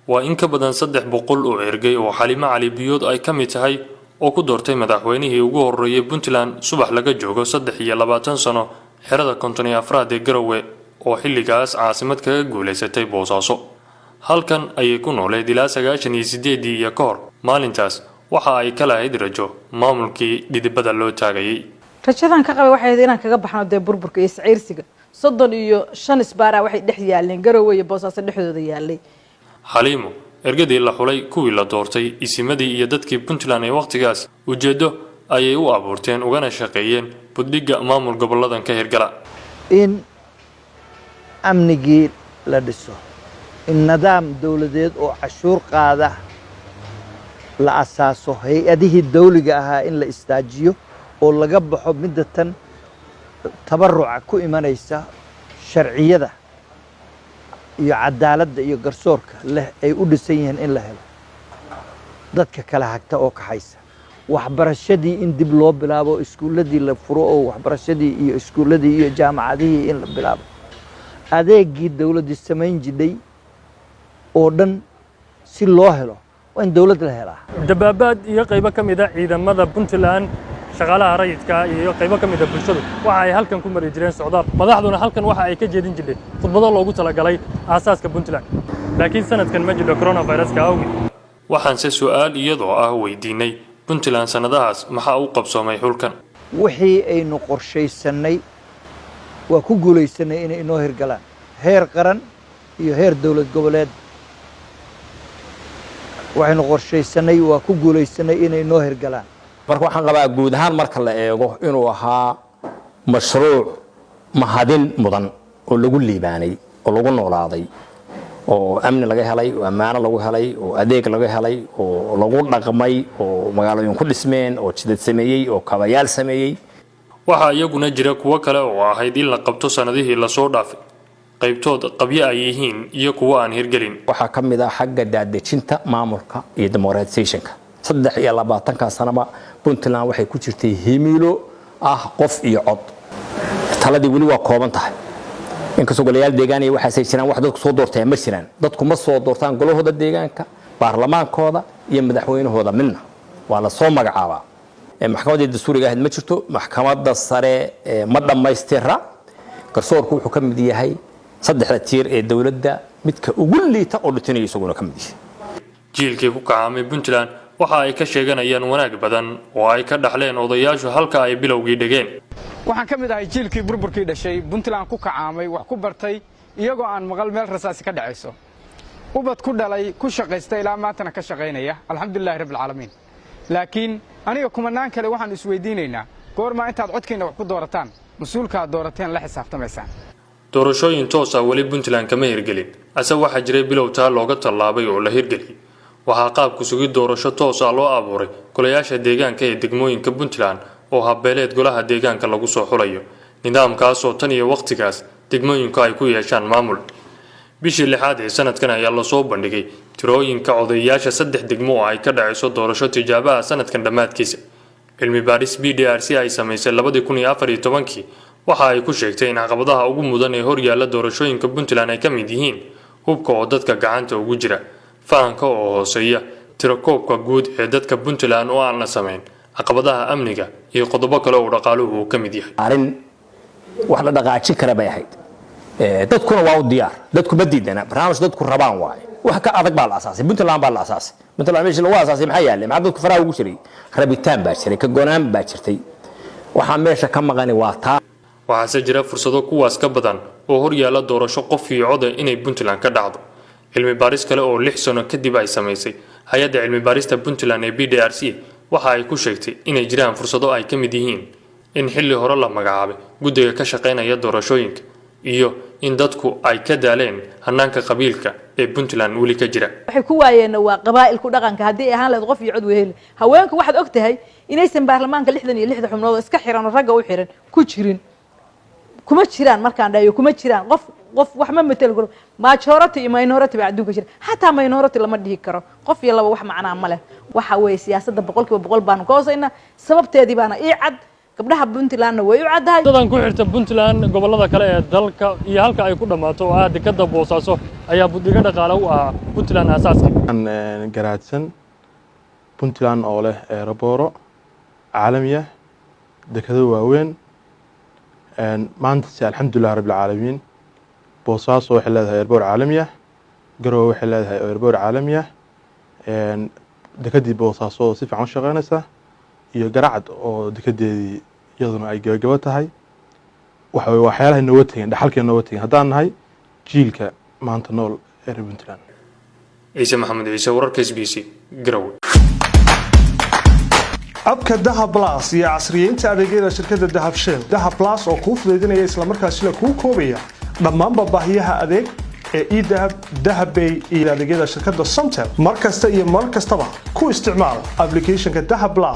waa in ka badan 300 oo ergey oo Xalimo Cali Biyood ay ka mid tahay oo ku doortay madaxweynihii ugu horeeyay Puntland subax laga joogo 23 sano xerada konton iyo afraad ee Garowe oo xilligaas caasimad kaga guuleysatay Boosaaso. halkan ayay ku nooleed ilaa 98 iyo ka hor maalintaas waxa ay kala ahayd rajo maamulkii dhidibada loo taagayay. rajadan ka qabay waxay inaan kaga baxno dee burburka iyo siciirsiga 35 isbaara waxay dhex yaaleen Garowe iyo Boosaaso dhexdooda yaalay. Xalimo ergadii la xulay kuwii la doortay isimadii iyo dadkii Puntland ee waqtigaas ujeedo ayay u abuurteen ugana shaqeeyeen buddiga maamul goboladan ka hirgala in amnigii la dhiso in nidaam dawladeed oo cashuur qaada la asaaso hay'adihii dawliga ahaa in la istaajiyo oo laga baxo midatan tabaruca ku imanaysa sharciyada iyo cadaaladda iyo garsoorka leh ay u dhisan yihiin in la helo dadka kala hagta oo kaxaysa waxbarashadii in dib loo bilaabo iskuuladii la furo oo waxbarashadii iyo iskuuladii iyo jaamacadihii in la bilaabo adeegii dawladda samayn jiray oo dhan si loo helo waa in dawladda la helaa dabaabad iyo qaybo kamid ah ciidamada Puntland shaqaalaha rayidka iyo qaybo kamid ah bulshadu waxa ay halkan ku mari jireen socdaal madaxduna halkan waxa ay ka jeedin jireen khudbado loogu talagalay aasaaska Puntland laakiin sanadkan ma jiro coronavirus-ka awgeed waxaan se su'aal iyadoo ah weydiinay Puntland sanadahaas maxaa u qabsoomay xulkan wixii aynu qorshaysanay waa ku guuleysanay inay inoo hirgalaan heer qaran iyo heer dawlad goboleed waxaynu qorshaysanay waa ku guuleysanay inay inoo hirgalaan marka waxaan qabaa guud ahaan marka la eego inuu ahaa mashruuc mahadin mudan oo lagu liibaanay oo lagu noolaaday oo amni laga helay oo ammaano lagu helay oo adeeg laga helay oo lagu dhaqmay oo magaalooyin ku dhismeen oo jidad sameeyay oo kabayaal sameeyay waxa iyaguna jira kuwa kale oo ahayd in la qabto sanadihii la soo dhaafay qaybtood qabyo ay yihiin iyo kuwa aan hirgelin waxa kamid ah xagga daadejinta maamulka iyo democratization-ka 23 sanaba Puntland waxay ku jirtay himilo ah qof iyo cod taladii wali waa kooban tahay inkastoo golayaal deegaan iyo waxa ay jiraan wax dadku soo doortay ma jiraan dadku ma soo doortaan golahooda deegaanka baarlamaankooda iyo madaxweynahooda midna waa la soo magacaabaa maxkamadda dastuuriga ahayd ma jirto maxkamadda sare ma dhamaystira garsoorku wuxuu ka mid yahay saddexda tiir ee dawladda midka ugu liita oo dhintay isaguna ka mid yahay jiilkii ku kacamay Puntland waxa ay ka sheeganayaan wanaag badan oo ay ka dhaxleen odayaashu halka ay bilowgii dhigeen waxaan ka mid ahay jiilkii burburkii dhashay Puntland ku kacamay wax ku bartay iyagoo aan maqal meel rasaasi ka dhacayso ubad ku dhalay ku shaqaystay ilaa maantana ka shaqaynaya alxamdulillaah rabbil caalamiin laakiin aniga kumanaan kale waxaan isweydiinaynaa goorma intaad codkiina wax ku doorataan mas'uulka doorateen la xisaabtamaysaan doorashooyin toos ah wali Puntland kama hirgelin ase waxa jiray bilowtaa looga tallaabay oo la hirgeliyay waxa qaabku sugid doorasho toos ah loo abuuray golayaasha deegaanka ee degmooyinka Puntland oo habeeleed golaha deegaanka lagu soo xulayo nidaamkaas oo tan iyo waqtigaas degmooyinka ay ku yeeshaan maamul bishii 6 ee sanadkan ayaa la soo bandhigay tirooyinka odayaasha 3 degmo oo ay ka dhacayso doorasho tijaabo ah sanadkan dhamaadkiisa cilmi baaris BDRC ay sameysay 2014 waxa ay ku sheegtay in caqabadaha ugu mudan ee hor yaalla doorashooyinka Puntland ay ka mid yihiin hubka oo dadka gacanta ugu jira faanka oo hooseeya tirakoobka guud ee dadka Puntland oo aan la sameyn caqabadaha amniga iyo qodobo kale oo dhaqaaluhu ka mid yahay arin wax la dhaqaajin kara bay ahayd dadkuna waa u diyaar dadku ma diidana barnaamij dadku rabaan waay wax ka adag baa la asaasay Puntland baa la asaasay Puntland meeshii lagu asaasay maxay yaallay maxaa dadku faraha ugu jiray rabitaan baa jiray ka go'aan baa jirtay waxa meesha ka maqani waa taa waxaa jira fursado kuwaas ka badan oo hor yaalla doorasho qof iyo cod inay Puntland ka dhacdo cilmi baaris kale oo 6 sano kadib ay sameysay hay'adda cilmi baarista Puntland ee BDRC waxa ay ku sheegtay inay jiraan fursado ay ka mid yihiin in xilli hore la magacaabay guddiga ka shaqeynaya doorashooyinka iyo in dadku ay ka daaleen hanaanka qabiilka ee Puntland wali ka jira waxay ku waayeen waa qabaa'ilku dhaqanka hadii ahaan leed qof iyo cod wehel haweenku waxaad ogtahay inaysan baarlamaanka 66 xubnood iska xiran ragga u xiran ku jirin kuma jiraan markaan dhayo kuma jiraan qof wax ma metel karo majority iyo minority baa adduunka jira hatta minority lama dhihi karo qof iyo laba wax macnaa ma leh waxa way siyaasadda 100% baan ka hoosayna sababteedii baana ii cad gabdhaha Puntland way u cadahay dadan ku xirta Puntland gobolada kale ee dalka iyo halka ay ku dhamaato oo ah dekada Boosaaso ayaa budiga dhaqaale u ah Puntland asaaska garaadsan Puntland oo leh aerobooro caalami ah dekado waaweyn maanta si alxamdulillah rabbil caalamiin Boosaaso waxay leedahay aeroboor caalami ah Garowe waxay leedahay aeroboor caalami ah dekadii Boosaaso si fiican u shaqeynaysa iyo Garacad oo dekadeedii iyaduna ay gabagabo tahay waxyaalaha inoo wateen dhaxalka inoo wateen haddaan nahay jiilka maanta nool ee Puntland Ciise Maxamed Ciise wararka SBC Garowe abka Dahab Plus iyo casriyeynta adeegyada shirkadda Dahab Shell Dahab Plus oo kuu fududeynaya isla markaasina kuu koobaya dhammaan baahiyaha adeeg ee e-Dahab Dahabbay iyo adeegyada shirkadda Somtel markasta iyo mar kastaba ku isticmaal applicationka Dahab Plus